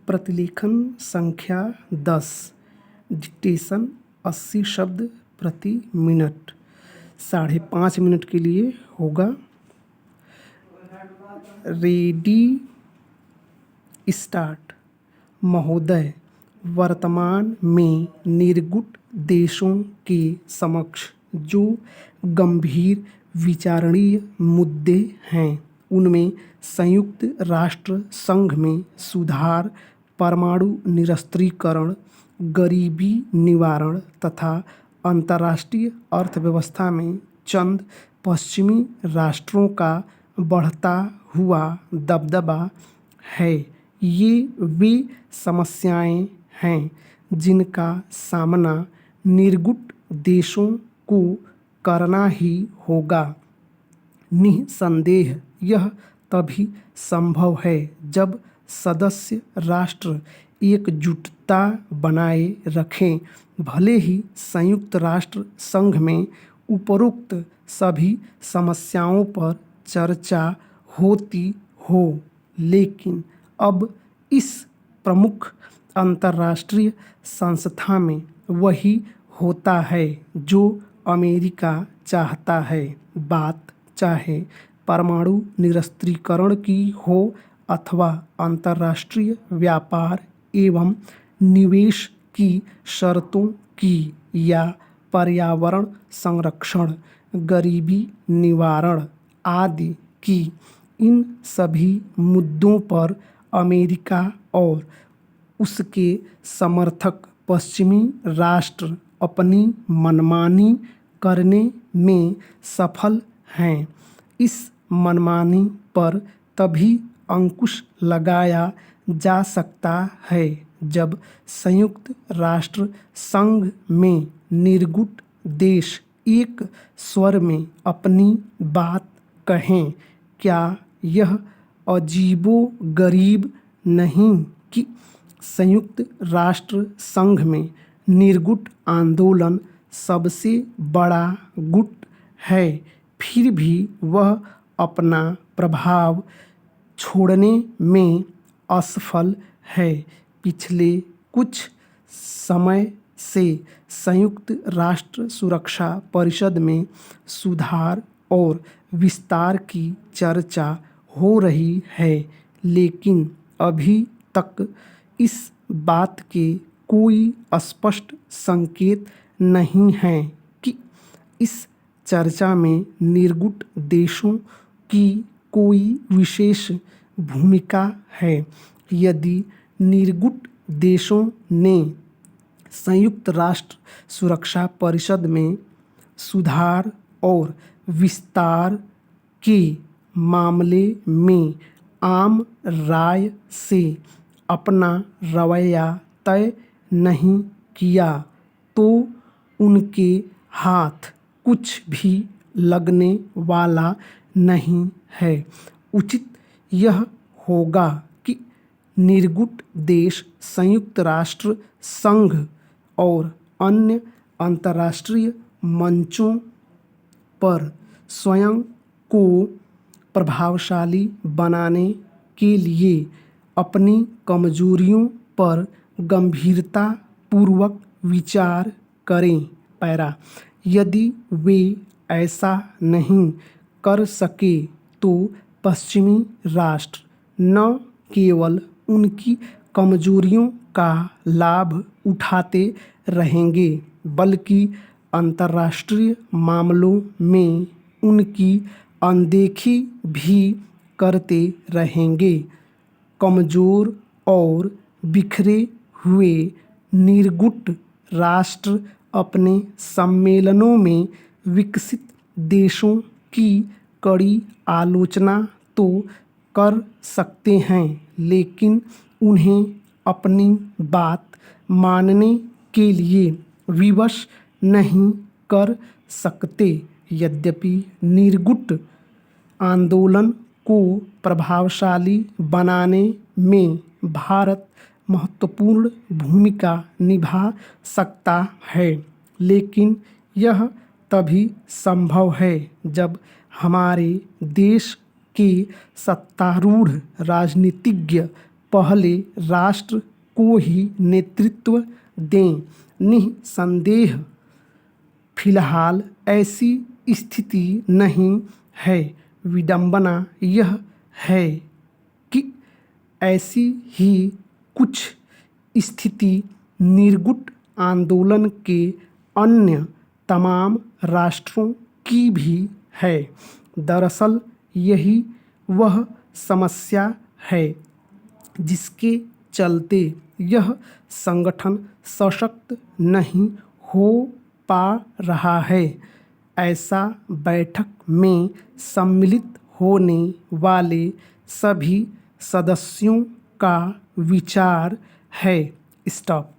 प्रतिलेखन संख्या 10। डिक्टेशन 80 शब्द प्रति मिनट। 5.5 मिनट के लिए होगा। Ready start. महोदय, वर्तमान में निर्गुट देशों के समक्ष जो गंभीर विचारणीय मुद्दे हैं उनमें संयुक्त राष्ट्र संघ में सुधार, परमाणु निरस्त्रीकरण, गरीबी निवारण तथा अंतर्राष्ट्रीय अर्थव्यवस्था में चंद पश्चिमी राष्ट्रों का बढ़ता हुआ दबदबा है। ये वे समस्याएं हैं जिनका सामना निर्गुट देशों को करना ही होगा। निसंदेह यह तभी संभव है जब सदस्य राष्ट्र एकजुटता बनाए रखें। भले ही संयुक्त राष्ट्र संघ में उपरोक्त सभी समस्याओं पर चर्चा होती हो, लेकिन अब इस प्रमुख अंतर्राष्ट्रीय संस्था में वही होता है जो अमेरिका चाहता है। बात चाहे परमाणु निरस्त्रीकरण की हो अथवा अंतर्राष्ट्रीय व्यापार एवं निवेश की शर्तों की या पर्यावरण संरक्षण, गरीबी निवारण आदि की, इन सभी मुद्दों पर अमेरिका और उसके समर्थक पश्चिमी राष्ट्र अपनी मनमानी करने में सफल हैं। इस मनमानी पर तभी अंकुश लगाया जा सकता है जब संयुक्त राष्ट्र संघ में निर्गुट देश एक स्वर में अपनी बात कहें। क्या यह अजीबोगरीब नहीं कि संयुक्त राष्ट्र संघ में निर्गुट आंदोलन सबसे बड़ा गुट है, फिर भी वह अपना प्रभाव छोड़ने में असफल है। पिछले कुछ समय से संयुक्त राष्ट्र सुरक्षा परिषद में सुधार और विस्तार की चर्चा हो रही है, लेकिन अभी तक इस बात के कोई स्पष्ट संकेत नहीं हैं कि इस चर्चा में निर्गुट देशों की कोई विशेष भूमिका है। यदि निर्गुट देशों ने संयुक्त राष्ट्र सुरक्षा परिषद में सुधार और विस्तार के मामले में आम राय से अपना रवैया तय नहीं किया, तो उनके हाथ कुछ भी लगने वाला नहीं है। उचित यह होगा कि निर्गुट देश संयुक्त राष्ट्र संघ और अन्य अंतर्राष्ट्रीय मंचों पर स्वयं को प्रभावशाली बनाने के लिए अपनी कमजोरियों पर गंभीरता पूर्वक विचार करें। पैरा, यदि वे ऐसा नहीं कर सके तो पश्चिमी राष्ट्र न केवल उनकी कमजोरियों का लाभ उठाते रहेंगे, बल्कि अंतर्राष्ट्रीय मामलों में उनकी अनदेखी भी करते रहेंगे। कमजोर और बिखरे हुए निर्गुट राष्ट्र अपने सम्मेलनों में विकसित देशों की कड़ी आलोचना तो कर सकते हैं, लेकिन उन्हें अपनी बात मानने के लिए विवश नहीं कर सकते। यद्यपि निर्गुट आंदोलन को प्रभावशाली बनाने में भारत महत्वपूर्ण भूमिका निभा सकता है, लेकिन यह तभी संभव है जब हमारे देश के सत्तारूढ़ राजनीतिज्ञ पहले राष्ट्र को ही नेतृत्व दें। निसंदेह फिलहाल ऐसी स्थिति नहीं है। विडंबना यह है कि ऐसी ही कुछ स्थिति निर्गुट आंदोलन के अन्य तमाम राष्ट्रों की भी है। दरअसल यही वह समस्या है जिसके चलते यह संगठन सशक्त नहीं हो पा रहा है। ऐसा बैठक में सम्मिलित होने वाले सभी सदस्यों का विचार है। स्टॉप।